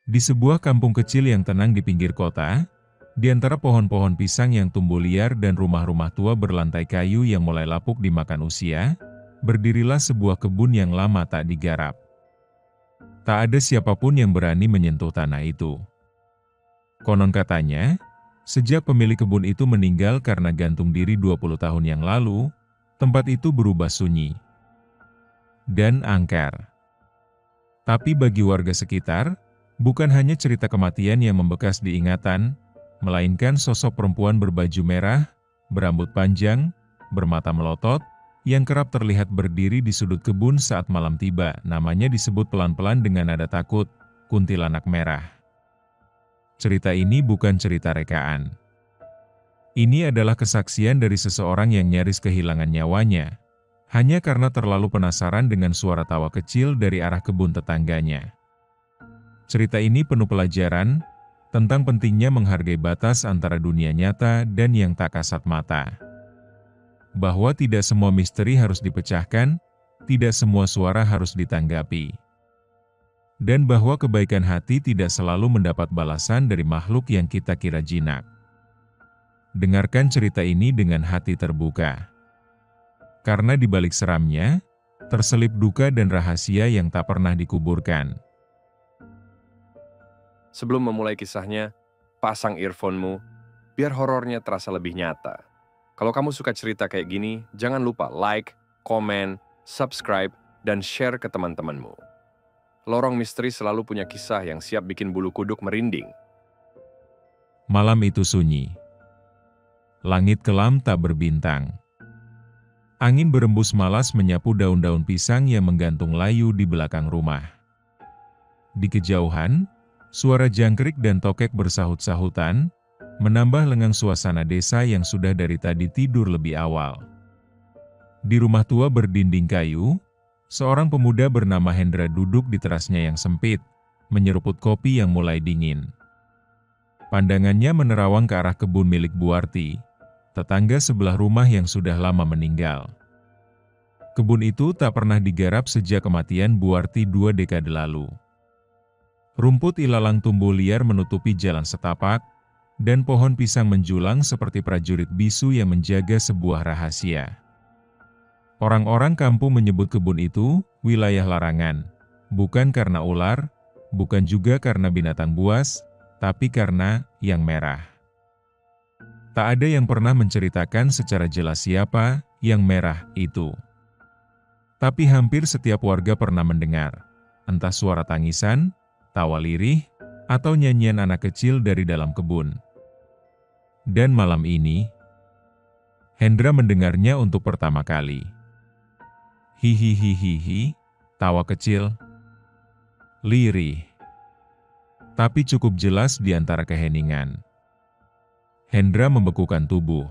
Di sebuah kampung kecil yang tenang di pinggir kota, di antara pohon-pohon pisang yang tumbuh liar dan rumah-rumah tua berlantai kayu yang mulai lapuk dimakan usia, berdirilah sebuah kebun yang lama tak digarap. Tak ada siapapun yang berani menyentuh tanah itu. Konon katanya, sejak pemilik kebun itu meninggal karena gantung diri 20 tahun yang lalu, tempat itu berubah sunyi dan angker. Tapi bagi warga sekitar, bukan hanya cerita kematian yang membekas di ingatan, melainkan sosok perempuan berbaju merah, berambut panjang, bermata melotot, yang kerap terlihat berdiri di sudut kebun saat malam tiba. Namanya disebut pelan-pelan dengan nada takut, Kuntilanak Merah. Cerita ini bukan cerita rekaan. Ini adalah kesaksian dari seseorang yang nyaris kehilangan nyawanya, hanya karena terlalu penasaran dengan suara tawa kecil dari arah kebun tetangganya. Cerita ini penuh pelajaran tentang pentingnya menghargai batas antara dunia nyata dan yang tak kasat mata. Bahwa tidak semua misteri harus dipecahkan, tidak semua suara harus ditanggapi. Dan bahwa kebaikan hati tidak selalu mendapat balasan dari makhluk yang kita kira jinak. Dengarkan cerita ini dengan hati terbuka. Karena di balik seramnya, terselip duka dan rahasia yang tak pernah dikuburkan. Sebelum memulai kisahnya, pasang earphone-mu, biar horornya terasa lebih nyata. Kalau kamu suka cerita kayak gini, jangan lupa like, komen, subscribe, dan share ke teman-temanmu. Lorong Misteri selalu punya kisah yang siap bikin bulu kuduk merinding. Malam itu sunyi. Langit kelam tak berbintang. Angin berembus malas menyapu daun-daun pisang yang menggantung layu di belakang rumah. Di kejauhan, suara jangkrik dan tokek bersahut-sahutan, menambah lengang suasana desa yang sudah dari tadi tidur lebih awal. Di rumah tua berdinding kayu, seorang pemuda bernama Hendra duduk di terasnya yang sempit, menyeruput kopi yang mulai dingin. Pandangannya menerawang ke arah kebun milik Buarti, tetangga sebelah rumah yang sudah lama meninggal. Kebun itu tak pernah digarap sejak kematian Buarti 2 dekade lalu. Rumput ilalang tumbuh liar menutupi jalan setapak, dan pohon pisang menjulang seperti prajurit bisu yang menjaga sebuah rahasia. Orang-orang kampung menyebut kebun itu wilayah larangan, bukan karena ular, bukan juga karena binatang buas, tapi karena yang merah. Tak ada yang pernah menceritakan secara jelas siapa yang merah itu. Tapi hampir setiap warga pernah mendengar, entah suara tangisan, tawa lirih, atau nyanyian anak kecil dari dalam kebun. Dan malam ini, Hendra mendengarnya untuk pertama kali. Hihihihihi, tawa kecil, lirih, tapi cukup jelas di antara keheningan. Hendra membekukan tubuh.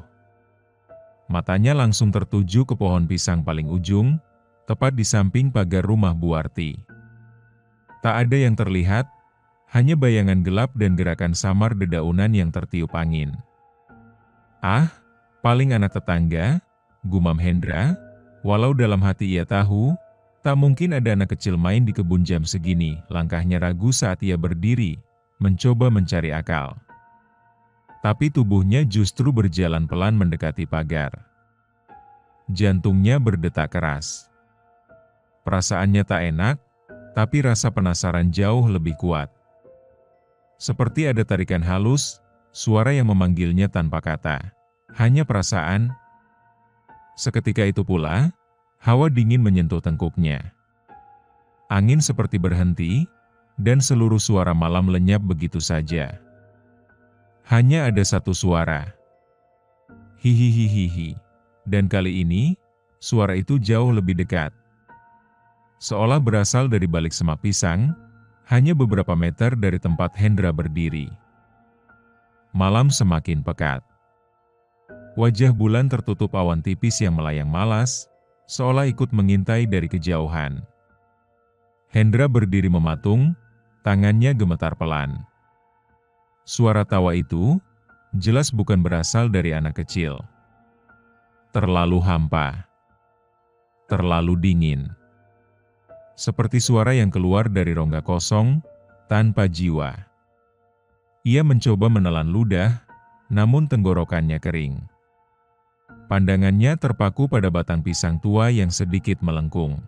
Matanya langsung tertuju ke pohon pisang paling ujung, tepat di samping pagar rumah Buarti. Tak ada yang terlihat, hanya bayangan gelap dan gerakan samar dedaunan yang tertiup angin. Ah, paling anak tetangga, gumam Hendra, walau dalam hati ia tahu, tak mungkin ada anak kecil main di kebun jam segini. Langkahnya ragu saat ia berdiri, mencoba mencari akal. Tapi tubuhnya justru berjalan pelan mendekati pagar. Jantungnya berdetak keras. Perasaannya tak enak, tapi rasa penasaran jauh lebih kuat. Seperti ada tarikan halus, suara yang memanggilnya tanpa kata. Hanya perasaan. Seketika itu pula, hawa dingin menyentuh tengkuknya. Angin seperti berhenti, dan seluruh suara malam lenyap begitu saja. Hanya ada satu suara. Hihihihihi. Dan kali ini, suara itu jauh lebih dekat. Seolah berasal dari balik semak pisang, hanya beberapa meter dari tempat Hendra berdiri. Malam semakin pekat. Wajah bulan tertutup awan tipis yang melayang malas, seolah ikut mengintai dari kejauhan. Hendra berdiri mematung, tangannya gemetar pelan. Suara tawa itu, jelas bukan berasal dari anak kecil. Terlalu hampa. Terlalu dingin. Seperti suara yang keluar dari rongga kosong, tanpa jiwa. Ia mencoba menelan ludah, namun tenggorokannya kering. Pandangannya terpaku pada batang pisang tua yang sedikit melengkung.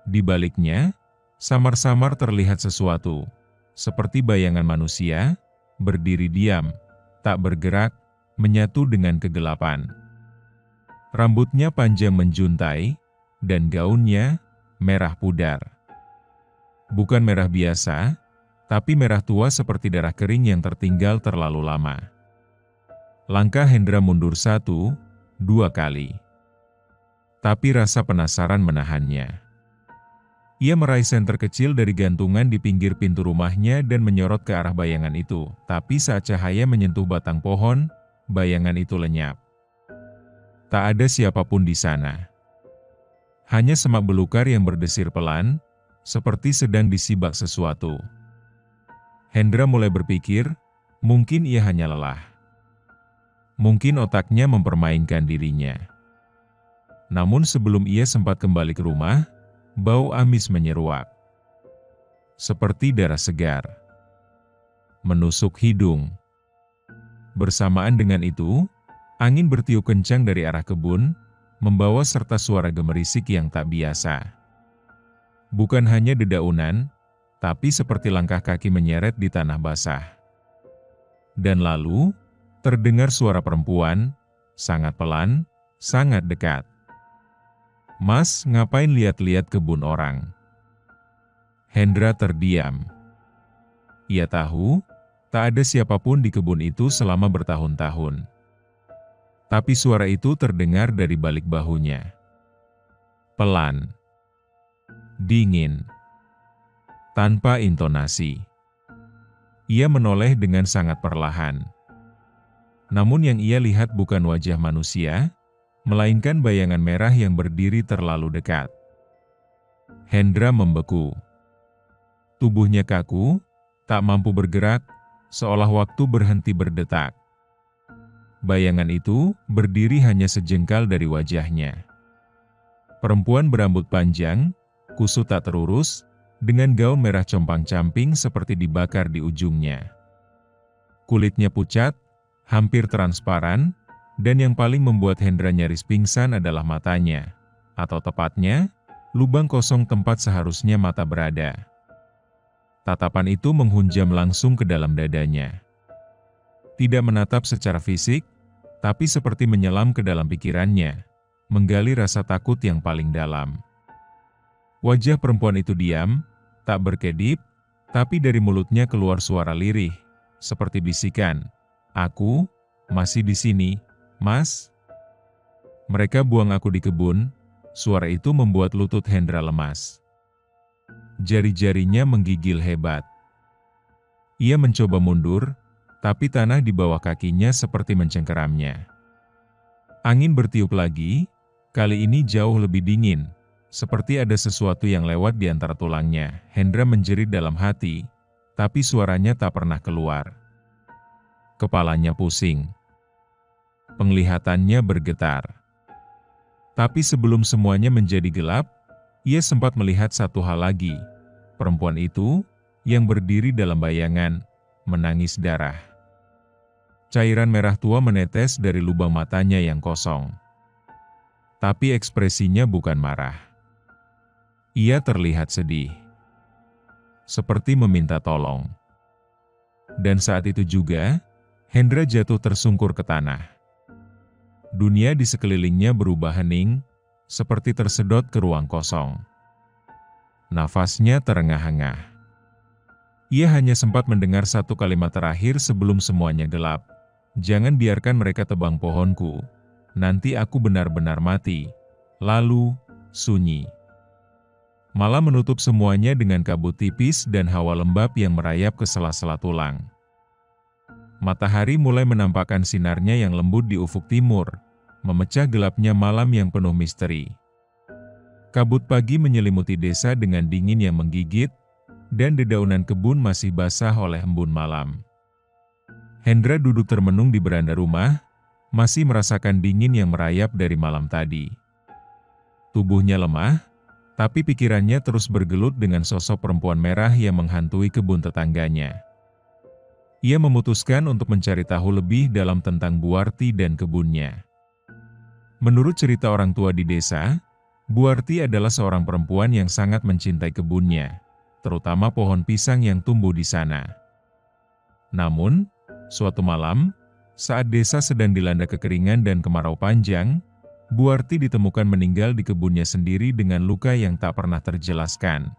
Di baliknya, samar-samar terlihat sesuatu, seperti bayangan manusia, berdiri diam, tak bergerak, menyatu dengan kegelapan. Rambutnya panjang menjuntai, dan gaunnya merah pudar. Bukan merah biasa, tapi merah tua seperti darah kering yang tertinggal terlalu lama. Langkah Hendra mundur 1, 2 kali. Tapi rasa penasaran menahannya. Ia meraih senter kecil dari gantungan di pinggir pintu rumahnya dan menyorot ke arah bayangan itu. Tapi saat cahaya menyentuh batang pohon, bayangan itu lenyap. Tak ada siapapun di sana. Hanya semak belukar yang berdesir pelan, seperti sedang disibak sesuatu. Hendra mulai berpikir, mungkin ia hanya lelah. Mungkin otaknya mempermainkan dirinya. Namun sebelum ia sempat kembali ke rumah, bau amis menyeruak. Seperti darah segar. Menusuk hidung. Bersamaan dengan itu, angin bertiup kencang dari arah kebun, membawa serta suara gemerisik yang tak biasa. Bukan hanya dedaunan, tapi seperti langkah kaki menyeret di tanah basah. Dan lalu, terdengar suara perempuan, sangat pelan, sangat dekat. "Mas, ngapain lihat-lihat kebun orang?" Hendra terdiam. Ia tahu, tak ada siapapun di kebun itu selama bertahun-tahun. Tapi suara itu terdengar dari balik bahunya. Pelan. Dingin. Tanpa intonasi. Ia menoleh dengan sangat perlahan. Namun yang ia lihat bukan wajah manusia, melainkan bayangan merah yang berdiri terlalu dekat. Hendra membeku. Tubuhnya kaku, tak mampu bergerak, seolah waktu berhenti berdetak. Bayangan itu berdiri hanya sejengkal dari wajahnya. Perempuan berambut panjang, kusut tak terurus, dengan gaun merah compang-camping seperti dibakar di ujungnya. Kulitnya pucat, hampir transparan, dan yang paling membuat Hendra nyaris pingsan adalah matanya, atau tepatnya, lubang kosong tempat seharusnya mata berada. Tatapan itu menghunjam langsung ke dalam dadanya. Tidak menatap secara fisik, tapi seperti menyelam ke dalam pikirannya, menggali rasa takut yang paling dalam. Wajah perempuan itu diam, tak berkedip, tapi dari mulutnya keluar suara lirih, seperti bisikan, "Aku masih di sini, Mas." "Mereka buang aku di kebun." Suara itu membuat lutut Hendra lemas. Jari-jarinya menggigil hebat. Ia mencoba mundur, tapi tanah di bawah kakinya seperti mencengkeramnya. Angin bertiup lagi, kali ini jauh lebih dingin, seperti ada sesuatu yang lewat di antara tulangnya. Hendra menjerit dalam hati, tapi suaranya tak pernah keluar. Kepalanya pusing. Penglihatannya bergetar. Tapi sebelum semuanya menjadi gelap, ia sempat melihat satu hal lagi. Perempuan itu, yang berdiri dalam bayangan, menangis darah. Cairan merah tua menetes dari lubang matanya yang kosong. Tapi ekspresinya bukan marah. Ia terlihat sedih. Seperti meminta tolong. Dan saat itu juga, Hendra jatuh tersungkur ke tanah. Dunia di sekelilingnya berubah hening, seperti tersedot ke ruang kosong. Nafasnya terengah-engah. Ia hanya sempat mendengar satu kalimat terakhir sebelum semuanya gelap. "Jangan biarkan mereka tebang pohonku. Nanti aku benar-benar mati." Lalu, sunyi. Malam menutup semuanya dengan kabut tipis dan hawa lembab yang merayap ke sela-sela tulang. Matahari mulai menampakkan sinarnya yang lembut di ufuk timur, memecah gelapnya malam yang penuh misteri. Kabut pagi menyelimuti desa dengan dingin yang menggigit, dan dedaunan kebun masih basah oleh embun malam. Hendra duduk termenung di beranda rumah, masih merasakan dingin yang merayap dari malam tadi. Tubuhnya lemah, Tapi pikirannya terus bergelut dengan sosok perempuan merah yang menghantui kebun tetangganya. Ia memutuskan untuk mencari tahu lebih dalam tentang Buarti dan kebunnya. Menurut cerita orang tua di desa, Buarti adalah seorang perempuan yang sangat mencintai kebunnya, terutama pohon pisang yang tumbuh di sana. Namun, suatu malam, saat desa sedang dilanda kekeringan dan kemarau panjang, Buarti ditemukan meninggal di kebunnya sendiri dengan luka yang tak pernah terjelaskan.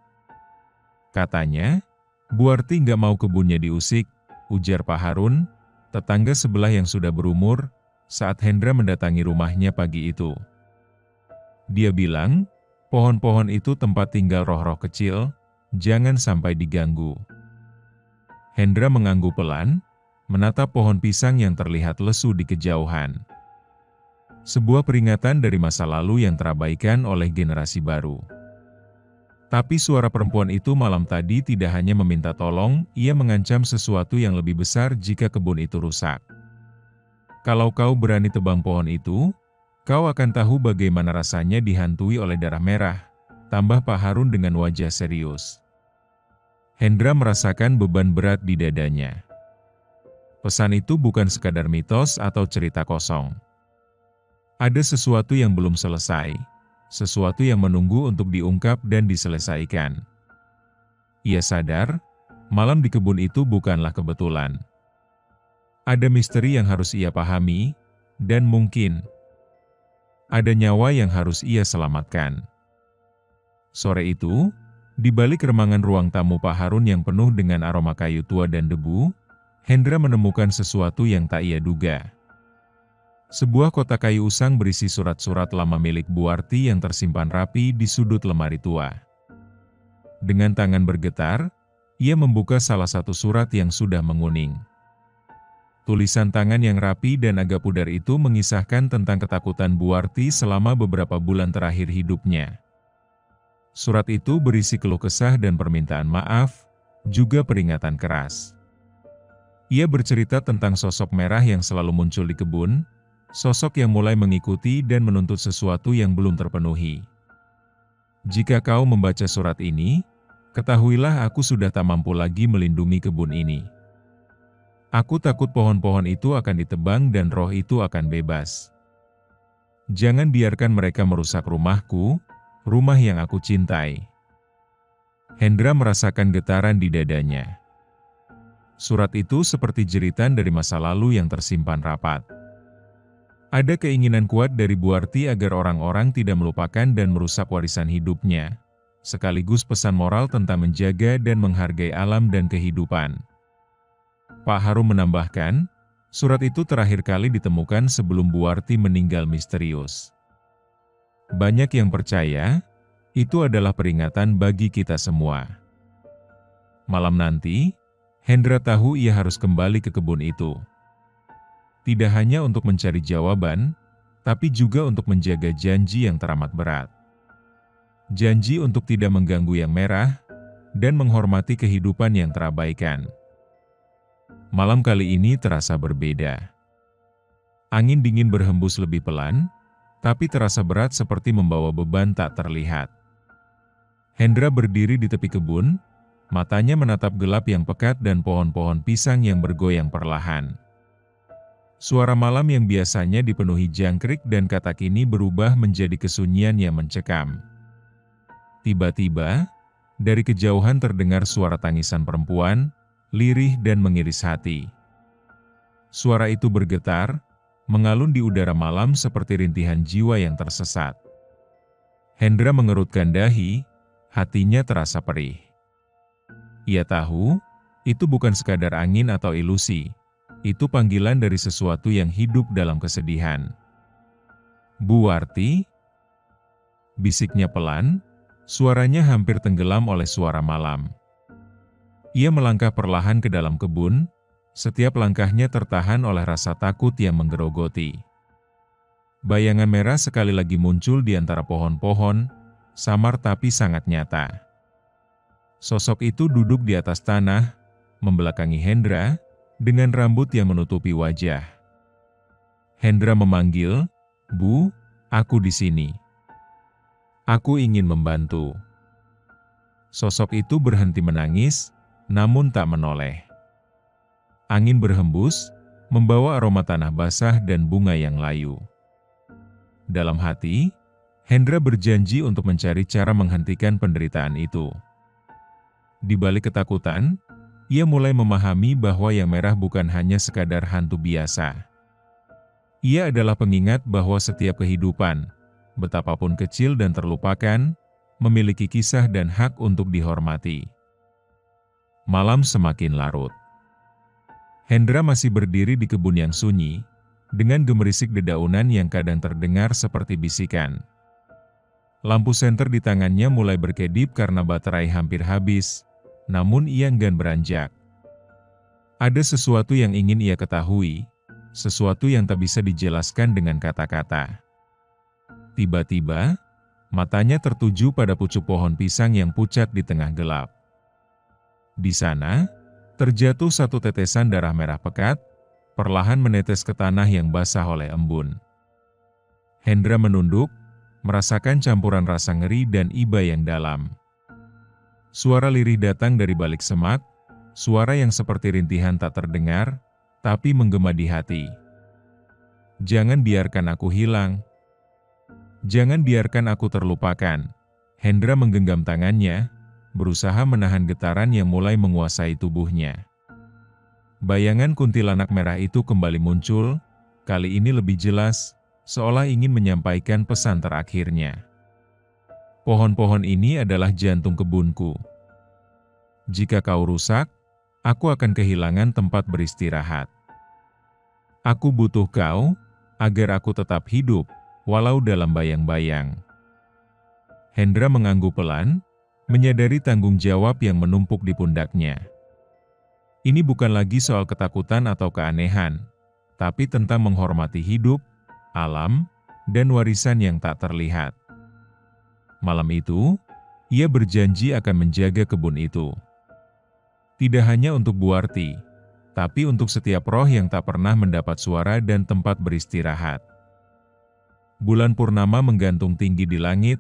Katanya, Buarti nggak mau kebunnya diusik, ujar Pak Harun, tetangga sebelah yang sudah berumur, saat Hendra mendatangi rumahnya pagi itu. Dia bilang, pohon-pohon itu tempat tinggal roh-roh kecil, jangan sampai diganggu. Hendra mengangguk pelan, menatap pohon pisang yang terlihat lesu di kejauhan. Sebuah peringatan dari masa lalu yang terabaikan oleh generasi baru. Tapi suara perempuan itu malam tadi tidak hanya meminta tolong, ia mengancam sesuatu yang lebih besar jika kebun itu rusak. Kalau kau berani tebang pohon itu, kau akan tahu bagaimana rasanya dihantui oleh darah merah, tambah Pak Harun dengan wajah serius. Hendra merasakan beban berat di dadanya. Pesan itu bukan sekadar mitos atau cerita kosong. Ada sesuatu yang belum selesai, sesuatu yang menunggu untuk diungkap dan diselesaikan. Ia sadar, malam di kebun itu bukanlah kebetulan. Ada misteri yang harus ia pahami, dan mungkin ada nyawa yang harus ia selamatkan. Sore itu, di balik remangan ruang tamu Pak Harun yang penuh dengan aroma kayu tua dan debu, Hendra menemukan sesuatu yang tak ia duga. Sebuah kotak kayu usang berisi surat-surat lama milik Buarti yang tersimpan rapi di sudut lemari tua. Dengan tangan bergetar, ia membuka salah satu surat yang sudah menguning. Tulisan tangan yang rapi dan agak pudar itu mengisahkan tentang ketakutan Buarti selama beberapa bulan terakhir hidupnya. Surat itu berisi keluh kesah dan permintaan maaf, juga peringatan keras. Ia bercerita tentang sosok merah yang selalu muncul di kebun, sosok yang mulai mengikuti dan menuntut sesuatu yang belum terpenuhi. Jika kau membaca surat ini, ketahuilah aku sudah tak mampu lagi melindungi kebun ini. Aku takut pohon-pohon itu akan ditebang dan roh itu akan bebas. Jangan biarkan mereka merusak rumahku, rumah yang aku cintai. Hendra merasakan getaran di dadanya. Surat itu seperti jeritan dari masa lalu yang tersimpan rapat. Ada keinginan kuat dari Buarti agar orang-orang tidak melupakan dan merusak warisan hidupnya, sekaligus pesan moral tentang menjaga dan menghargai alam dan kehidupan. Pak Harun menambahkan, surat itu terakhir kali ditemukan sebelum Buarti meninggal misterius. Banyak yang percaya, itu adalah peringatan bagi kita semua. Malam nanti, Hendra tahu ia harus kembali ke kebun itu. Tidak hanya untuk mencari jawaban, tapi juga untuk menjaga janji yang teramat berat. Janji untuk tidak mengganggu yang merah, dan menghormati kehidupan yang terabaikan. Malam kali ini terasa berbeda. Angin dingin berhembus lebih pelan, tapi terasa berat seperti membawa beban tak terlihat. Hendra berdiri di tepi kebun, matanya menatap gelap yang pekat dan pohon-pohon pisang yang bergoyang perlahan. Suara malam yang biasanya dipenuhi jangkrik dan katak ini berubah menjadi kesunyian yang mencekam. Tiba-tiba, dari kejauhan terdengar suara tangisan perempuan, lirih dan mengiris hati. Suara itu bergetar, mengalun di udara malam seperti rintihan jiwa yang tersesat. Hendra mengerutkan dahi, hatinya terasa perih. Ia tahu, itu bukan sekadar angin atau ilusi. Itu panggilan dari sesuatu yang hidup dalam kesedihan. Buarti? Bisiknya pelan, suaranya hampir tenggelam oleh suara malam. Ia melangkah perlahan ke dalam kebun, setiap langkahnya tertahan oleh rasa takut yang menggerogoti. Bayangan merah sekali lagi muncul di antara pohon-pohon, samar tapi sangat nyata. Sosok itu duduk di atas tanah, membelakangi Hendra, dengan rambut yang menutupi wajah. Hendra memanggil, "Bu, aku di sini." Aku ingin membantu. Sosok itu berhenti menangis, namun tak menoleh. Angin berhembus, membawa aroma tanah basah dan bunga yang layu. Dalam hati, Hendra berjanji untuk mencari cara menghentikan penderitaan itu. Di balik ketakutan, ia mulai memahami bahwa yang merah bukan hanya sekadar hantu biasa. Ia adalah pengingat bahwa setiap kehidupan, betapapun kecil dan terlupakan, memiliki kisah dan hak untuk dihormati. Malam semakin larut. Hendra masih berdiri di kebun yang sunyi, dengan gemerisik dedaunan yang kadang terdengar seperti bisikan. Lampu senter di tangannya mulai berkedip karena baterai hampir habis, namun ia enggan beranjak. Ada sesuatu yang ingin ia ketahui, sesuatu yang tak bisa dijelaskan dengan kata-kata. Tiba-tiba, matanya tertuju pada pucuk pohon pisang yang pucat di tengah gelap. Di sana, terjatuh satu tetesan darah merah pekat, perlahan menetes ke tanah yang basah oleh embun. Hendra menunduk, merasakan campuran rasa ngeri dan iba yang dalam. Suara lirih datang dari balik semak, suara yang seperti rintihan tak terdengar, tapi menggema di hati. Jangan biarkan aku hilang. Jangan biarkan aku terlupakan. Hendra menggenggam tangannya, berusaha menahan getaran yang mulai menguasai tubuhnya. Bayangan kuntilanak merah itu kembali muncul, kali ini lebih jelas, seolah ingin menyampaikan pesan terakhirnya. Pohon-pohon ini adalah jantung kebunku. Jika kau rusak, aku akan kehilangan tempat beristirahat. Aku butuh kau, agar aku tetap hidup, walau dalam bayang-bayang. Hendra mengangguk pelan, menyadari tanggung jawab yang menumpuk di pundaknya. Ini bukan lagi soal ketakutan atau keanehan, tapi tentang menghormati hidup, alam, dan warisan yang tak terlihat. Malam itu, ia berjanji akan menjaga kebun itu. Tidak hanya untuk Buarti, tapi untuk setiap roh yang tak pernah mendapat suara dan tempat beristirahat. Bulan purnama menggantung tinggi di langit,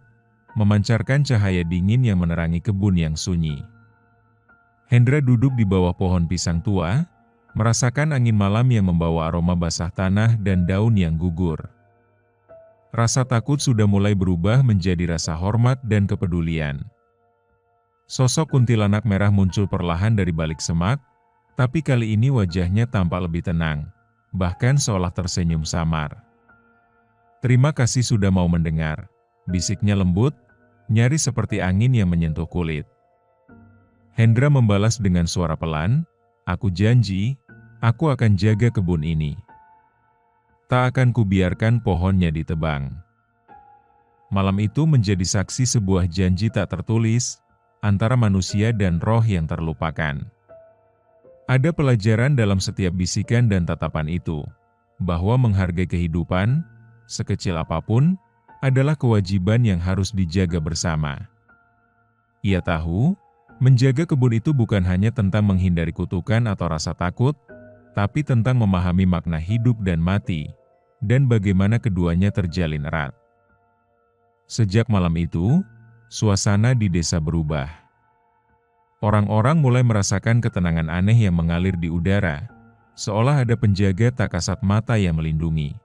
memancarkan cahaya dingin yang menerangi kebun yang sunyi. Hendra duduk di bawah pohon pisang tua, merasakan angin malam yang membawa aroma basah tanah dan daun yang gugur. Rasa takut sudah mulai berubah menjadi rasa hormat dan kepedulian. Sosok kuntilanak merah muncul perlahan dari balik semak, tapi kali ini wajahnya tampak lebih tenang, bahkan seolah tersenyum samar. Terima kasih sudah mau mendengar, bisiknya lembut, nyaris seperti angin yang menyentuh kulit. Hendra membalas dengan suara pelan, aku janji, aku akan jaga kebun ini. Tak akan kubiarkan pohonnya ditebang. Malam itu menjadi saksi sebuah janji tak tertulis, antara manusia dan roh yang terlupakan. Ada pelajaran dalam setiap bisikan dan tatapan itu, bahwa menghargai kehidupan, sekecil apapun, adalah kewajiban yang harus dijaga bersama. Ia tahu, menjaga kebun itu bukan hanya tentang menghindari kutukan atau rasa takut, tapi tentang memahami makna hidup dan mati, dan bagaimana keduanya terjalin erat. Sejak malam itu, suasana di desa berubah. Orang-orang mulai merasakan ketenangan aneh yang mengalir di udara, seolah ada penjaga tak kasat mata yang melindungi.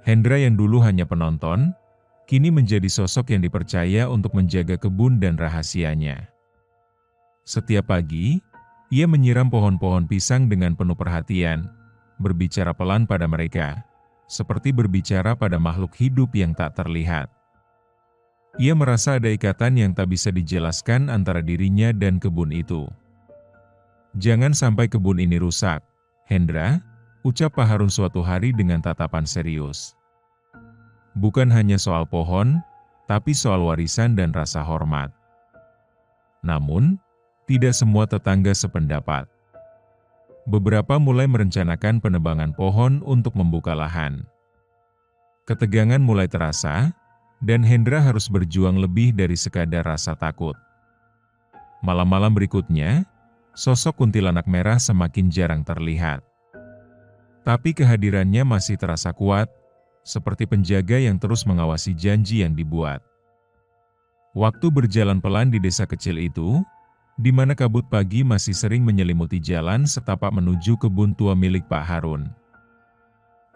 Hendra yang dulu hanya penonton, kini menjadi sosok yang dipercaya untuk menjaga kebun dan rahasianya. Setiap pagi, ia menyiram pohon-pohon pisang dengan penuh perhatian, berbicara pelan pada mereka, seperti berbicara pada makhluk hidup yang tak terlihat. Ia merasa ada ikatan yang tak bisa dijelaskan antara dirinya dan kebun itu. Jangan sampai kebun ini rusak, Hendra, ucap Pak Harun suatu hari dengan tatapan serius. Bukan hanya soal pohon, tapi soal warisan dan rasa hormat. Namun, tidak semua tetangga sependapat. Beberapa mulai merencanakan penebangan pohon untuk membuka lahan. Ketegangan mulai terasa, dan Hendra harus berjuang lebih dari sekadar rasa takut. Malam-malam berikutnya, sosok kuntilanak merah semakin jarang terlihat. Tapi kehadirannya masih terasa kuat, seperti penjaga yang terus mengawasi janji yang dibuat. Waktu berjalan pelan di desa kecil itu, di mana kabut pagi masih sering menyelimuti jalan setapak menuju kebun tua milik Pak Harun.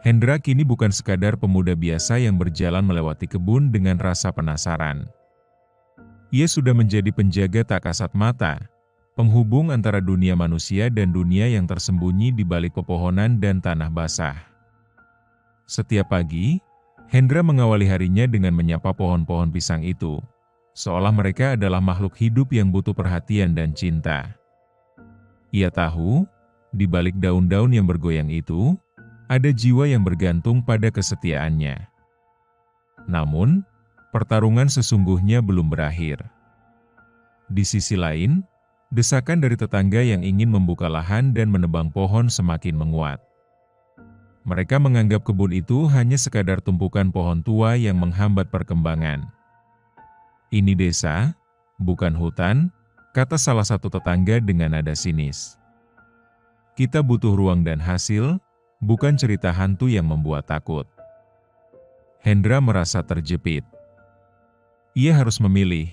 Hendra kini bukan sekadar pemuda biasa yang berjalan melewati kebun dengan rasa penasaran. Ia sudah menjadi penjaga tak kasat mata, penghubung antara dunia manusia dan dunia yang tersembunyi di balik pepohonan dan tanah basah. Setiap pagi, Hendra mengawali harinya dengan menyapa pohon-pohon pisang itu, seolah mereka adalah makhluk hidup yang butuh perhatian dan cinta. Ia tahu, di balik daun-daun yang bergoyang itu, ada jiwa yang bergantung pada kesetiaannya. Namun, pertarungan sesungguhnya belum berakhir. Di sisi lain, desakan dari tetangga yang ingin membuka lahan dan menebang pohon semakin menguat. Mereka menganggap kebun itu hanya sekadar tumpukan pohon tua yang menghambat perkembangan. "Ini desa, bukan hutan," kata salah satu tetangga dengan nada sinis. "Kita butuh ruang dan hasil, bukan cerita hantu yang membuat takut." Hendra merasa terjepit. Ia harus memilih,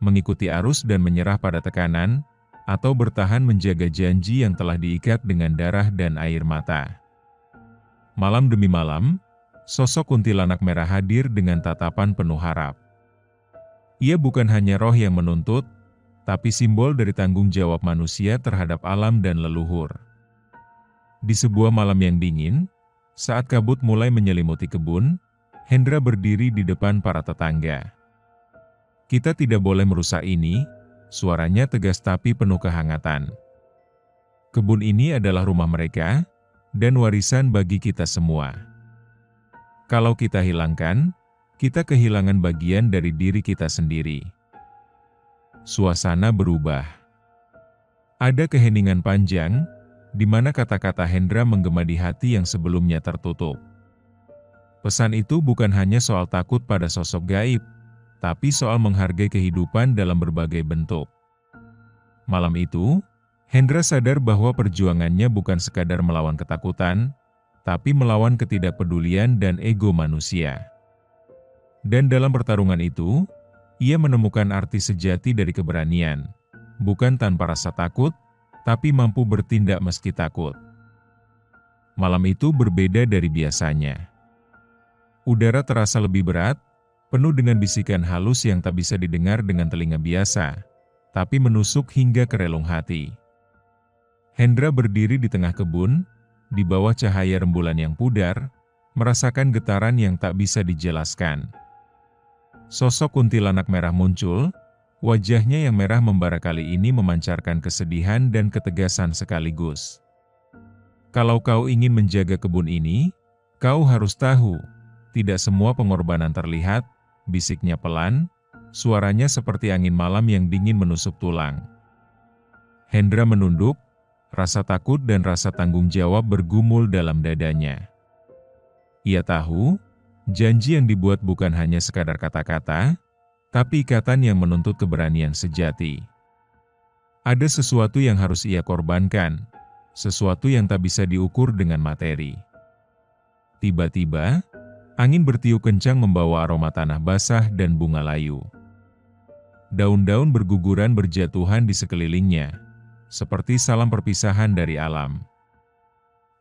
mengikuti arus dan menyerah pada tekanan, atau bertahan menjaga janji yang telah diikat dengan darah dan air mata. Malam demi malam, sosok kuntilanak merah hadir dengan tatapan penuh harap. Ia bukan hanya roh yang menuntut, tapi simbol dari tanggung jawab manusia terhadap alam dan leluhur. Di sebuah malam yang dingin, saat kabut mulai menyelimuti kebun, Hendra berdiri di depan para tetangga. "Kita tidak boleh merusak ini," suaranya tegas tapi penuh kehangatan. "Kebun ini adalah rumah mereka, dan warisan bagi kita semua. Kalau kita hilangkan, kita kehilangan bagian dari diri kita sendiri." Suasana berubah. Ada keheningan panjang, di mana kata-kata Hendra menggema di hati yang sebelumnya tertutup. Pesan itu bukan hanya soal takut pada sosok gaib, tapi soal menghargai kehidupan dalam berbagai bentuk. Malam itu, Hendra sadar bahwa perjuangannya bukan sekadar melawan ketakutan, tapi melawan ketidakpedulian dan ego manusia. Dan dalam pertarungan itu, ia menemukan arti sejati dari keberanian, bukan tanpa rasa takut, tapi mampu bertindak meski takut. Malam itu berbeda dari biasanya. Udara terasa lebih berat, penuh dengan bisikan halus yang tak bisa didengar dengan telinga biasa, tapi menusuk hingga ke relung hati. Hendra berdiri di tengah kebun, di bawah cahaya rembulan yang pudar, merasakan getaran yang tak bisa dijelaskan. Sosok kuntilanak merah muncul, wajahnya yang merah membara kali ini memancarkan kesedihan dan ketegasan sekaligus. "Kalau kau ingin menjaga kebun ini, kau harus tahu, tidak semua pengorbanan terlihat," bisiknya pelan, suaranya seperti angin malam yang dingin menusuk tulang. Hendra menunduk, rasa takut dan rasa tanggung jawab bergumul dalam dadanya. Ia tahu, janji yang dibuat bukan hanya sekadar kata-kata, tapi ikatan yang menuntut keberanian sejati. Ada sesuatu yang harus ia korbankan, sesuatu yang tak bisa diukur dengan materi. Tiba-tiba, angin bertiup kencang membawa aroma tanah basah dan bunga layu. Daun-daun berguguran berjatuhan di sekelilingnya, seperti salam perpisahan dari alam.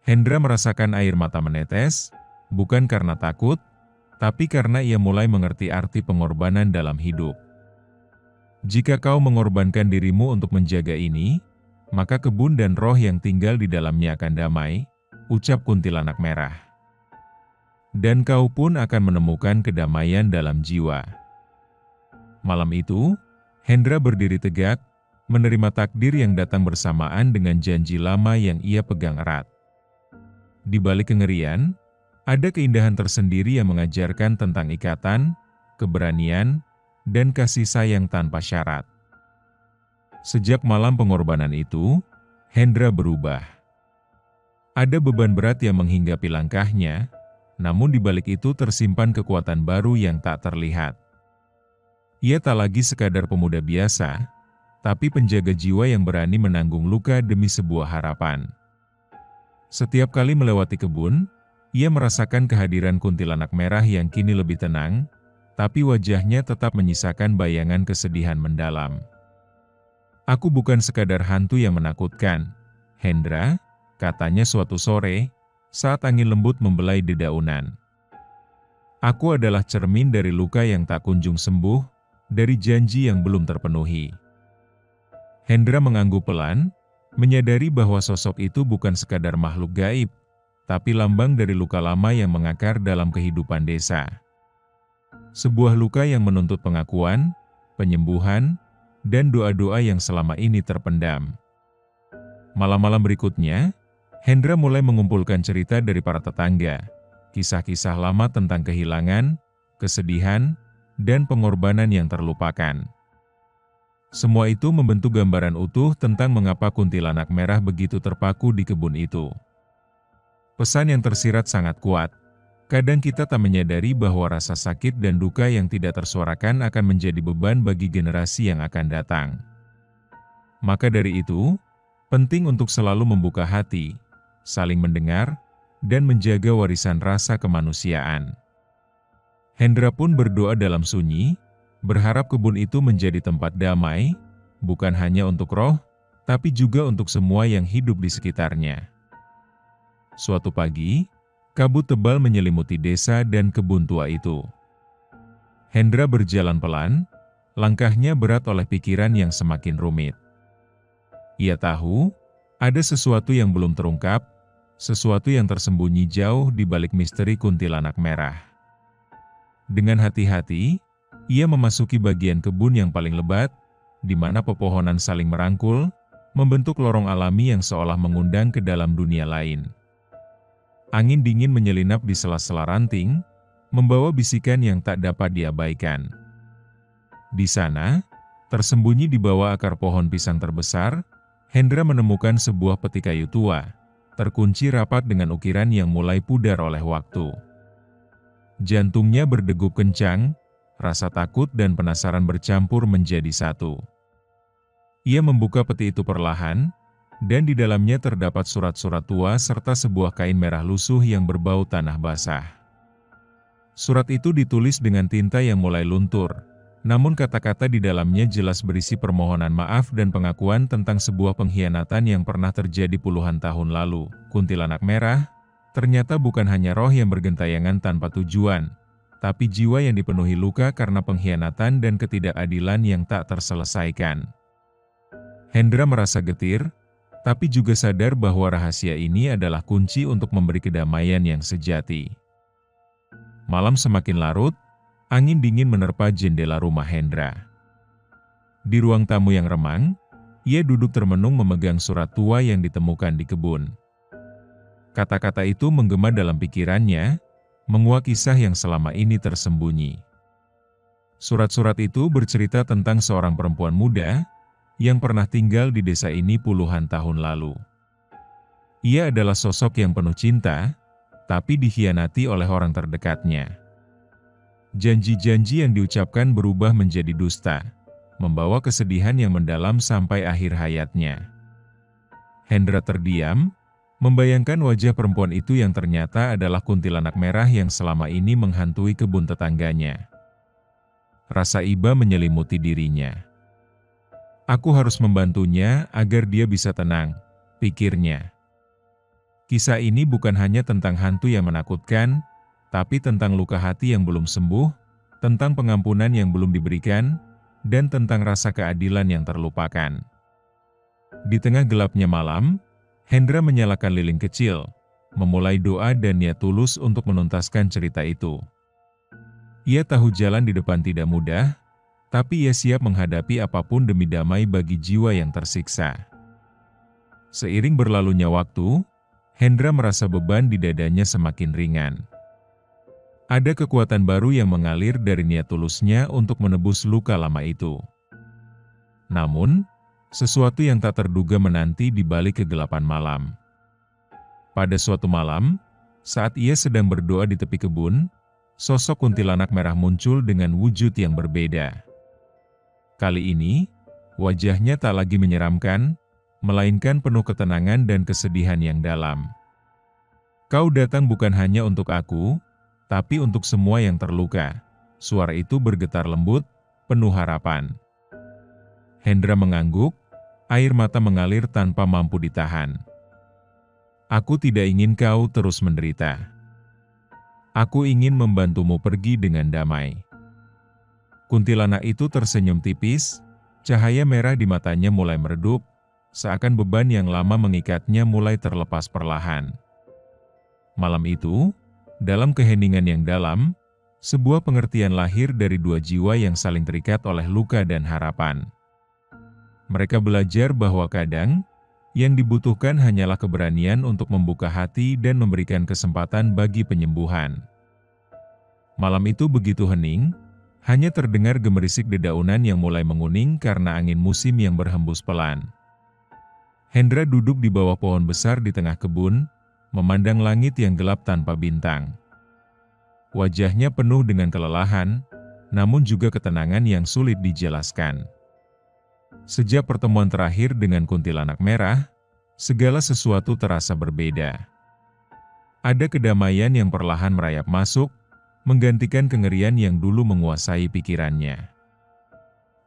Hendra merasakan air mata menetes, bukan karena takut, tapi karena ia mulai mengerti arti pengorbanan dalam hidup. "Jika kau mengorbankan dirimu untuk menjaga ini, maka kebun dan roh yang tinggal di dalamnya akan damai," ucap kuntilanak merah. "Dan kau pun akan menemukan kedamaian dalam jiwa." Malam itu, Hendra berdiri tegak, menerima takdir yang datang bersamaan dengan janji lama yang ia pegang erat. Di balik kengerian, ada keindahan tersendiri yang mengajarkan tentang ikatan, keberanian, dan kasih sayang tanpa syarat. Sejak malam pengorbanan itu, Hendra berubah. Ada beban berat yang menghinggapi langkahnya, namun di balik itu tersimpan kekuatan baru yang tak terlihat. Ia tak lagi sekadar pemuda biasa, tapi penjaga jiwa yang berani menanggung luka demi sebuah harapan. Setiap kali melewati kebun, ia merasakan kehadiran kuntilanak merah yang kini lebih tenang, tapi wajahnya tetap menyisakan bayangan kesedihan mendalam. "Aku bukan sekadar hantu yang menakutkan, Hendra," katanya suatu sore, saat angin lembut membelai dedaunan. "Aku adalah cermin dari luka yang tak kunjung sembuh, dari janji yang belum terpenuhi." Hendra mengangguk pelan, menyadari bahwa sosok itu bukan sekadar makhluk gaib, tapi lambang dari luka lama yang mengakar dalam kehidupan desa. Sebuah luka yang menuntut pengakuan, penyembuhan, dan doa-doa yang selama ini terpendam. Malam-malam berikutnya, Hendra mulai mengumpulkan cerita dari para tetangga, kisah-kisah lama tentang kehilangan, kesedihan, dan pengorbanan yang terlupakan. Semua itu membentuk gambaran utuh tentang mengapa kuntilanak merah begitu terpaku di kebun itu. Pesan yang tersirat sangat kuat. Kadang kita tak menyadari bahwa rasa sakit dan duka yang tidak tersuarakan akan menjadi beban bagi generasi yang akan datang. Maka dari itu, penting untuk selalu membuka hati, saling mendengar, dan menjaga warisan rasa kemanusiaan. Hendra pun berdoa dalam sunyi, berharap kebun itu menjadi tempat damai, bukan hanya untuk roh, tapi juga untuk semua yang hidup di sekitarnya. Suatu pagi, kabut tebal menyelimuti desa dan kebun tua itu. Hendra berjalan pelan, langkahnya berat oleh pikiran yang semakin rumit. Ia tahu, ada sesuatu yang belum terungkap, sesuatu yang tersembunyi jauh di balik misteri kuntilanak merah. Dengan hati-hati, ia memasuki bagian kebun yang paling lebat, di mana pepohonan saling merangkul, membentuk lorong alami yang seolah mengundang ke dalam dunia lain. Angin dingin menyelinap di sela-sela ranting, membawa bisikan yang tak dapat diabaikan. Di sana, tersembunyi di bawah akar pohon pisang terbesar, Hendra menemukan sebuah peti kayu tua, terkunci rapat dengan ukiran yang mulai pudar oleh waktu. Jantungnya berdegup kencang, rasa takut dan penasaran bercampur menjadi satu. Ia membuka peti itu perlahan, dan di dalamnya terdapat surat-surat tua serta sebuah kain merah lusuh yang berbau tanah basah. Surat itu ditulis dengan tinta yang mulai luntur, namun kata-kata di dalamnya jelas berisi permohonan maaf dan pengakuan tentang sebuah pengkhianatan yang pernah terjadi puluhan tahun lalu. Kuntilanak merah, ternyata bukan hanya roh yang bergentayangan tanpa tujuan, tapi jiwa yang dipenuhi luka karena pengkhianatan dan ketidakadilan yang tak terselesaikan. Hendra merasa getir, tapi juga sadar bahwa rahasia ini adalah kunci untuk memberi kedamaian yang sejati. Malam semakin larut, angin dingin menerpa jendela rumah Hendra. Di ruang tamu yang remang, ia duduk termenung memegang surat tua yang ditemukan di kebun. Kata-kata itu menggema dalam pikirannya, menguak kisah yang selama ini tersembunyi. Surat-surat itu bercerita tentang seorang perempuan muda yang pernah tinggal di desa ini puluhan tahun lalu. Ia adalah sosok yang penuh cinta, tapi dikhianati oleh orang terdekatnya. Janji-janji yang diucapkan berubah menjadi dusta, membawa kesedihan yang mendalam sampai akhir hayatnya. Hendra terdiam, membayangkan wajah perempuan itu yang ternyata adalah kuntilanak merah yang selama ini menghantui kebun tetangganya. Rasa iba menyelimuti dirinya. "Aku harus membantunya agar dia bisa tenang," pikirnya. Kisah ini bukan hanya tentang hantu yang menakutkan, tapi tentang luka hati yang belum sembuh, tentang pengampunan yang belum diberikan, dan tentang rasa keadilan yang terlupakan. Di tengah gelapnya malam, Hendra menyalakan lilin kecil, memulai doa dan niat tulus untuk menuntaskan cerita itu. Ia tahu jalan di depan tidak mudah, tapi ia siap menghadapi apapun demi damai bagi jiwa yang tersiksa. Seiring berlalunya waktu, Hendra merasa beban di dadanya semakin ringan. Ada kekuatan baru yang mengalir dari niat tulusnya untuk menebus luka lama itu. Namun, sesuatu yang tak terduga menanti di balik kegelapan malam. Pada suatu malam, saat ia sedang berdoa di tepi kebun, sosok kuntilanak merah muncul dengan wujud yang berbeda. Kali ini, wajahnya tak lagi menyeramkan, melainkan penuh ketenangan dan kesedihan yang dalam. "Kau datang bukan hanya untuk aku, tapi untuk semua yang terluka," Suara itu bergetar lembut, penuh harapan. Hendra mengangguk, air mata mengalir tanpa mampu ditahan. Aku tidak ingin kau terus menderita. Aku ingin membantumu pergi dengan damai. Kuntilanak itu tersenyum tipis, cahaya merah di matanya mulai meredup, seakan beban yang lama mengikatnya mulai terlepas perlahan. Malam itu, dalam keheningan yang dalam, sebuah pengertian lahir dari dua jiwa yang saling terikat oleh luka dan harapan. Mereka belajar bahwa kadang, yang dibutuhkan hanyalah keberanian untuk membuka hati dan memberikan kesempatan bagi penyembuhan. Malam itu begitu hening, hanya terdengar gemerisik dedaunan yang mulai menguning karena angin musim yang berhembus pelan. Hendra duduk di bawah pohon besar di tengah kebun, memandang langit yang gelap tanpa bintang. Wajahnya penuh dengan kelelahan, namun juga ketenangan yang sulit dijelaskan. Sejak pertemuan terakhir dengan kuntilanak merah, segala sesuatu terasa berbeda. Ada kedamaian yang perlahan merayap masuk, menggantikan kengerian yang dulu menguasai pikirannya.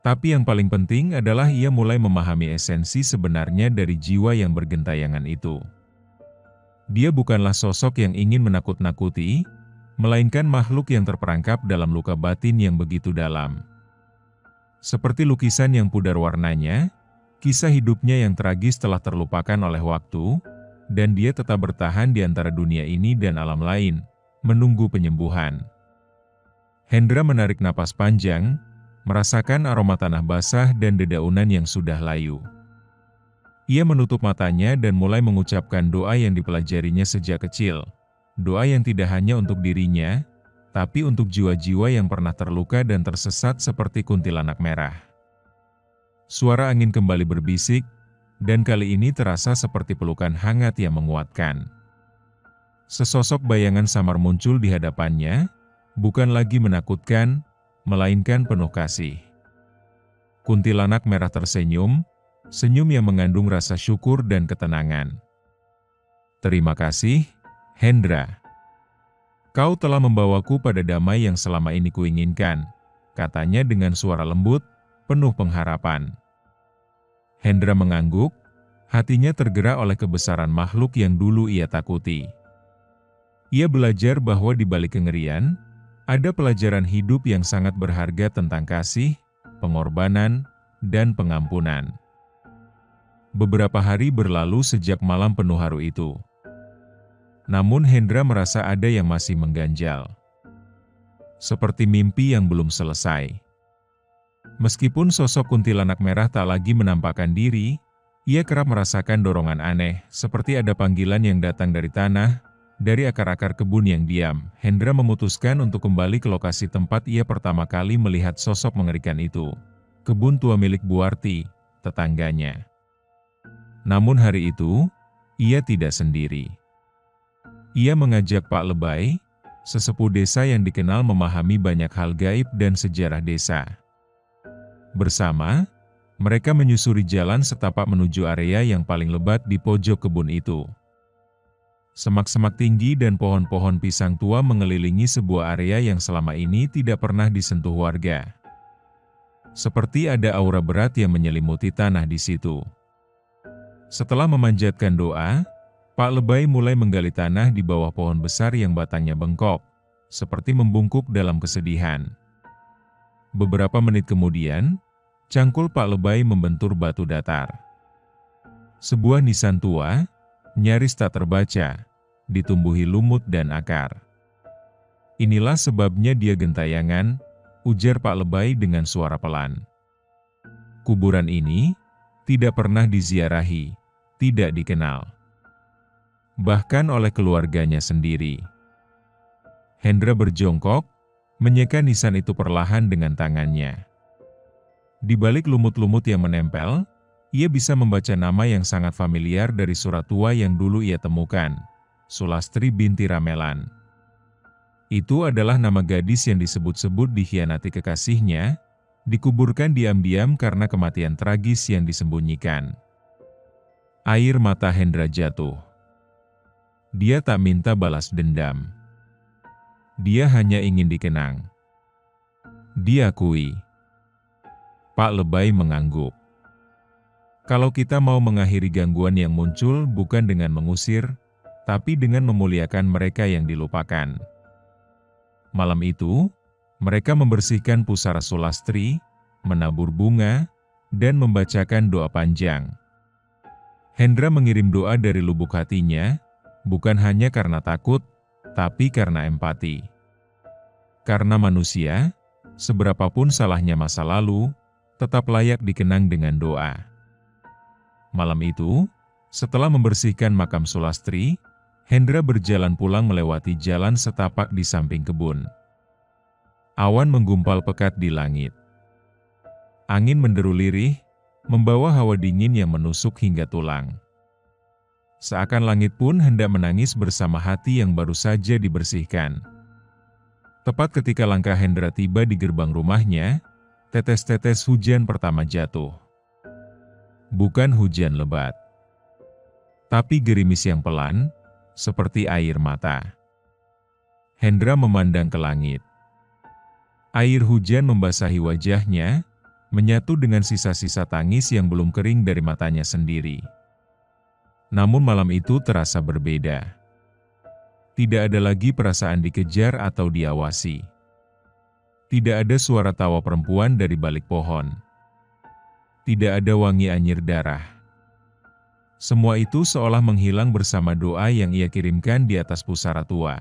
Tapi yang paling penting adalah ia mulai memahami esensi sebenarnya dari jiwa yang bergentayangan itu. Dia bukanlah sosok yang ingin menakut-nakuti, melainkan makhluk yang terperangkap dalam luka batin yang begitu dalam. Seperti lukisan yang pudar warnanya, kisah hidupnya yang tragis telah terlupakan oleh waktu, dan dia tetap bertahan di antara dunia ini dan alam lain, menunggu penyembuhan. Hendra menarik napas panjang, merasakan aroma tanah basah dan dedaunan yang sudah layu. Ia menutup matanya dan mulai mengucapkan doa yang dipelajarinya sejak kecil, doa yang tidak hanya untuk dirinya, tapi untuk jiwa-jiwa yang pernah terluka dan tersesat seperti kuntilanak merah. Suara angin kembali berbisik, dan kali ini terasa seperti pelukan hangat yang menguatkan. Sesosok bayangan samar muncul di hadapannya, bukan lagi menakutkan, melainkan penuh kasih. Kuntilanak merah tersenyum, senyum yang mengandung rasa syukur dan ketenangan. "Terima kasih, Hendra. Kau telah membawaku pada damai yang selama ini kuinginkan," katanya dengan suara lembut, penuh pengharapan. Hendra mengangguk, hatinya tergerak oleh kebesaran makhluk yang dulu ia takuti. Ia belajar bahwa di balik kengerian, ada pelajaran hidup yang sangat berharga tentang kasih, pengorbanan, dan pengampunan. Beberapa hari berlalu sejak malam penuh haru itu. Namun Hendra merasa ada yang masih mengganjal. Seperti mimpi yang belum selesai. Meskipun sosok kuntilanak merah tak lagi menampakkan diri, ia kerap merasakan dorongan aneh, seperti ada panggilan yang datang dari tanah, dari akar-akar kebun yang diam. Hendra memutuskan untuk kembali ke lokasi tempat ia pertama kali melihat sosok mengerikan itu. Kebun tua milik Buarti, tetangganya. Namun hari itu, ia tidak sendiri. Ia mengajak Pak Lebay, sesepuh desa yang dikenal memahami banyak hal gaib dan sejarah desa. Bersama, mereka menyusuri jalan setapak menuju area yang paling lebat di pojok kebun itu. Semak-semak tinggi dan pohon-pohon pisang tua mengelilingi sebuah area yang selama ini tidak pernah disentuh warga. Seperti ada aura berat yang menyelimuti tanah di situ. Setelah memanjatkan doa, Pak Lebay mulai menggali tanah di bawah pohon besar yang batangnya bengkok, seperti membungkuk dalam kesedihan. Beberapa menit kemudian, cangkul Pak Lebay membentur batu datar. Sebuah nisan tua, nyaris tak terbaca, ditumbuhi lumut dan akar. "Inilah sebabnya dia gentayangan," ujar Pak Lebay dengan suara pelan. "Kuburan ini tidak pernah diziarahi, tidak dikenal. Bahkan oleh keluarganya sendiri." Hendra berjongkok, menyeka nisan itu perlahan dengan tangannya. Di balik lumut-lumut yang menempel, ia bisa membaca nama yang sangat familiar dari surat tua yang dulu ia temukan, Sulastri binti Ramelan. Itu adalah nama gadis yang disebut-sebut dikhianati kekasihnya, dikuburkan diam-diam karena kematian tragis yang disembunyikan. Air mata Hendra jatuh. Dia tak minta balas dendam. Dia hanya ingin dikenang. diakui. Pak Lebay mengangguk. Kalau kita mau mengakhiri gangguan yang muncul bukan dengan mengusir, tapi dengan memuliakan mereka yang dilupakan. Malam itu, mereka membersihkan pusara Sulastri, menabur bunga, dan membacakan doa panjang. Hendra mengirim doa dari lubuk hatinya, bukan hanya karena takut, tapi karena empati. Karena manusia, seberapapun salahnya masa lalu, tetap layak dikenang dengan doa. Malam itu, setelah membersihkan makam Sulastri, Hendra berjalan pulang melewati jalan setapak di samping kebun. Awan menggumpal pekat di langit. Angin menderu lirih, membawa hawa dingin yang menusuk hingga tulang. Seakan langit pun hendak menangis bersama hati yang baru saja dibersihkan. Tepat ketika langkah Hendra tiba di gerbang rumahnya, tetes-tetes hujan pertama jatuh. Bukan hujan lebat, tapi gerimis yang pelan, seperti air mata. Hendra memandang ke langit. Air hujan membasahi wajahnya, menyatu dengan sisa-sisa tangis yang belum kering dari matanya sendiri. Namun malam itu terasa berbeda. Tidak ada lagi perasaan dikejar atau diawasi. Tidak ada suara tawa perempuan dari balik pohon. Tidak ada wangi anyir darah. Semua itu seolah menghilang bersama doa yang ia kirimkan di atas pusara tua.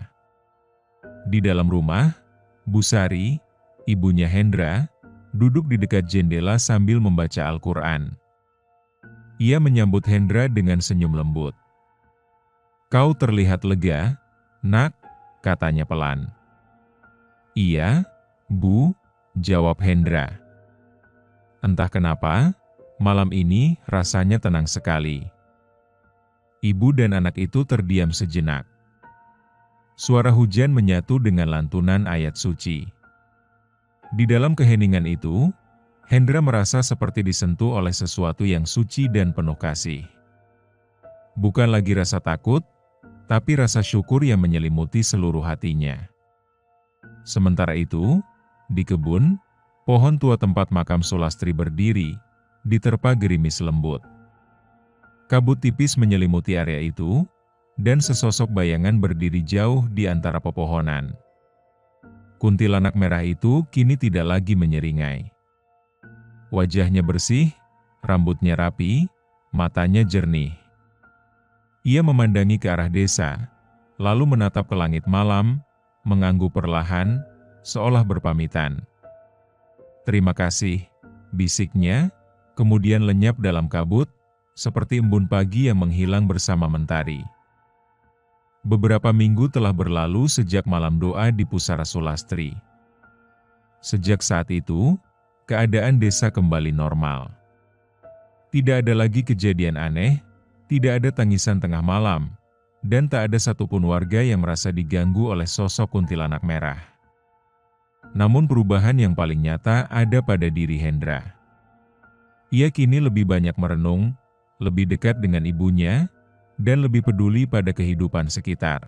Di dalam rumah, Bu Sari, ibunya Hendra, duduk di dekat jendela sambil membaca Al-Quran. Ia menyambut Hendra dengan senyum lembut. "Kau terlihat lega, Nak," katanya pelan. "Iya, Bu," jawab Hendra. Entah kenapa, malam ini rasanya tenang sekali. Ibu dan anak itu terdiam sejenak. Suara hujan menyatu dengan lantunan ayat suci. Di dalam keheningan itu, Hendra merasa seperti disentuh oleh sesuatu yang suci dan penuh kasih. Bukan lagi rasa takut, tapi rasa syukur yang menyelimuti seluruh hatinya. Sementara itu, di kebun, pohon tua tempat makam Sulastri berdiri, diterpa gerimis lembut. Kabut tipis menyelimuti area itu, dan sesosok bayangan berdiri jauh di antara pepohonan. Kuntilanak merah itu kini tidak lagi menyeringai. Wajahnya bersih, rambutnya rapi, matanya jernih. Ia memandangi ke arah desa, lalu menatap ke langit malam, mengangguk perlahan, seolah berpamitan. "Terima kasih," bisiknya, kemudian lenyap dalam kabut, seperti embun pagi yang menghilang bersama mentari. Beberapa minggu telah berlalu sejak malam doa di pusara Sulastri. Sejak saat itu, keadaan desa kembali normal. Tidak ada lagi kejadian aneh, tidak ada tangisan tengah malam, dan tak ada satupun warga yang merasa diganggu oleh sosok kuntilanak merah. Namun perubahan yang paling nyata ada pada diri Hendra. Ia kini lebih banyak merenung, lebih dekat dengan ibunya, dan lebih peduli pada kehidupan sekitar.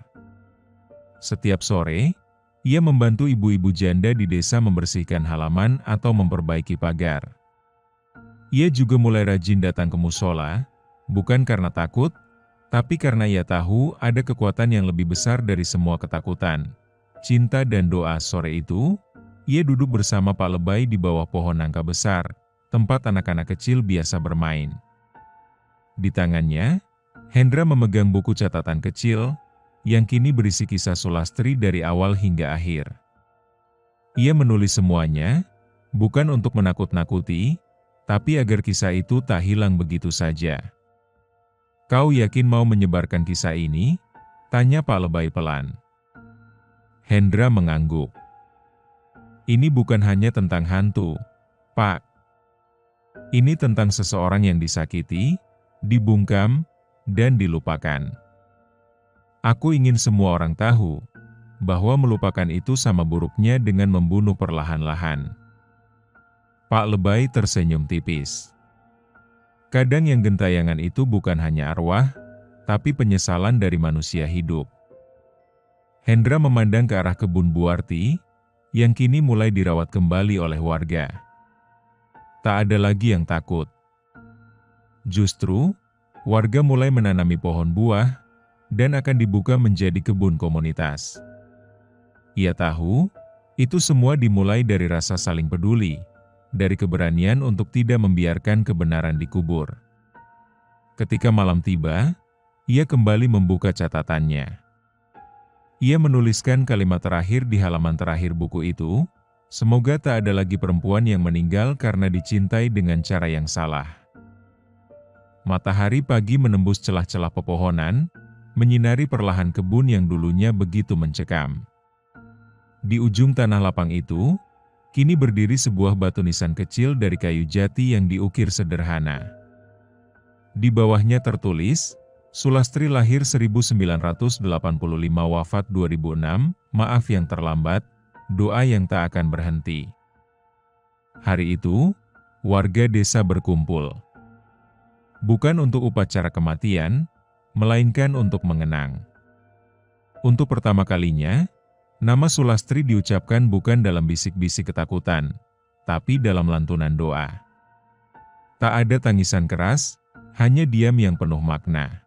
Setiap sore, ia membantu ibu-ibu janda di desa membersihkan halaman atau memperbaiki pagar. Ia juga mulai rajin datang ke musola, bukan karena takut, tapi karena ia tahu ada kekuatan yang lebih besar dari semua ketakutan, cinta dan doa. Sore itu, ia duduk bersama Pak Lebay di bawah pohon nangka besar, tempat anak-anak kecil biasa bermain. Di tangannya, Hendra memegang buku catatan kecil, yang kini berisi kisah Sulastri dari awal hingga akhir. Ia menulis semuanya, bukan untuk menakut-nakuti, tapi agar kisah itu tak hilang begitu saja. "Kau yakin mau menyebarkan kisah ini?" tanya Pak Lebay pelan. Hendra mengangguk. "Ini bukan hanya tentang hantu, Pak. Ini tentang seseorang yang disakiti, dibungkam, dan dilupakan. Aku ingin semua orang tahu bahwa melupakan itu sama buruknya dengan membunuh perlahan-lahan." Pak Lebay tersenyum tipis. Kadang yang gentayangan itu bukan hanya arwah, tapi penyesalan dari manusia hidup. Hendra memandang ke arah kebun Buarti, yang kini mulai dirawat kembali oleh warga. Tak ada lagi yang takut. Justru, warga mulai menanami pohon buah dan akan dibuka menjadi kebun komunitas. Ia tahu, itu semua dimulai dari rasa saling peduli, dari keberanian untuk tidak membiarkan kebenaran dikubur. Ketika malam tiba, ia kembali membuka catatannya. Ia menuliskan kalimat terakhir di halaman terakhir buku itu, semoga tak ada lagi perempuan yang meninggal karena dicintai dengan cara yang salah. Matahari pagi menembus celah-celah pepohonan, menyinari perlahan kebun yang dulunya begitu mencekam. Di ujung tanah lapang itu, kini berdiri sebuah batu nisan kecil dari kayu jati yang diukir sederhana. Di bawahnya tertulis, Sulastri lahir 1985 wafat 2006, maaf yang terlambat, doa yang tak akan berhenti. Hari itu, warga desa berkumpul. Bukan untuk upacara kematian, melainkan untuk mengenang. Untuk pertama kalinya, nama Sulastri diucapkan bukan dalam bisik-bisik ketakutan, tapi dalam lantunan doa. Tak ada tangisan keras, hanya diam yang penuh makna.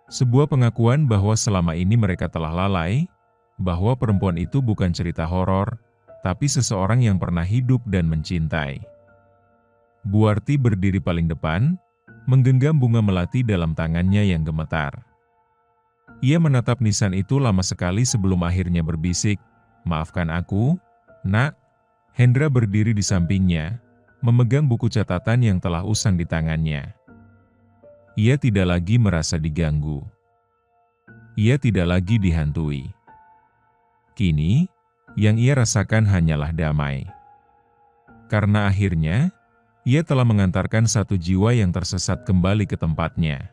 Sebuah pengakuan bahwa selama ini mereka telah lalai, bahwa perempuan itu bukan cerita horor, tapi seseorang yang pernah hidup dan mencintai. Buarti berdiri paling depan, menggenggam bunga melati dalam tangannya yang gemetar. Ia menatap nisan itu lama sekali sebelum akhirnya berbisik, "Maafkan aku, Nak." Hendra berdiri di sampingnya, memegang buku catatan yang telah usang di tangannya. Ia tidak lagi merasa diganggu. Ia tidak lagi dihantui. Kini, yang ia rasakan hanyalah damai. Karena akhirnya, ia telah mengantarkan satu jiwa yang tersesat kembali ke tempatnya.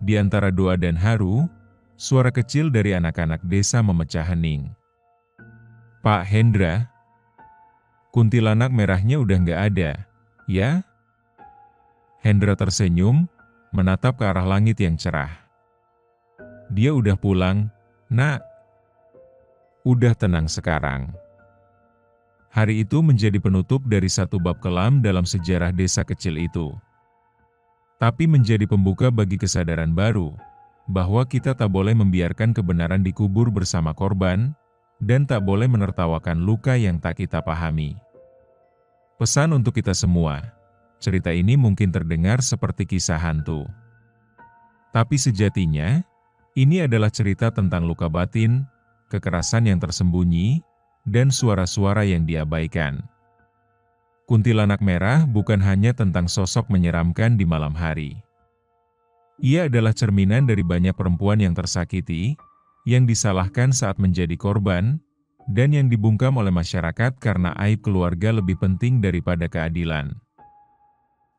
Di antara doa dan haru, suara kecil dari anak-anak desa memecah hening. "Pak Hendra, kuntilanak merahnya udah nggak ada, ya?" Hendra tersenyum, menatap ke arah langit yang cerah. "Dia udah pulang, Nak. Udah tenang sekarang." Hari itu menjadi penutup dari satu bab kelam dalam sejarah desa kecil itu. Tapi menjadi pembuka bagi kesadaran baru, bahwa kita tak boleh membiarkan kebenaran dikubur bersama korban, dan tak boleh menertawakan luka yang tak kita pahami. Pesan untuk kita semua, cerita ini mungkin terdengar seperti kisah hantu. Tapi sejatinya, ini adalah cerita tentang luka batin, kekerasan yang tersembunyi, dan suara-suara yang diabaikan. Kuntilanak merah bukan hanya tentang sosok menyeramkan di malam hari. Ia adalah cerminan dari banyak perempuan yang tersakiti, yang disalahkan saat menjadi korban, dan yang dibungkam oleh masyarakat karena aib keluarga lebih penting daripada keadilan.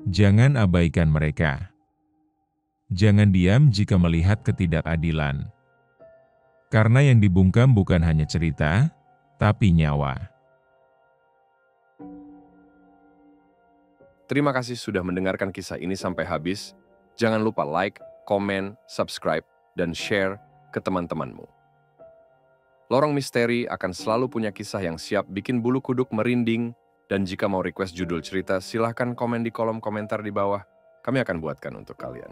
Jangan abaikan mereka. Jangan diam jika melihat ketidakadilan. Karena yang dibungkam bukan hanya cerita, tapi nyawa. Terima kasih sudah mendengarkan kisah ini sampai habis. Jangan lupa like, komen, subscribe, dan share ke teman-temanmu. Lorong Misteri akan selalu punya kisah yang siap bikin bulu kuduk merinding, dan jika mau request judul cerita, silahkan komen di kolom komentar di bawah. Kami akan buatkan untuk kalian.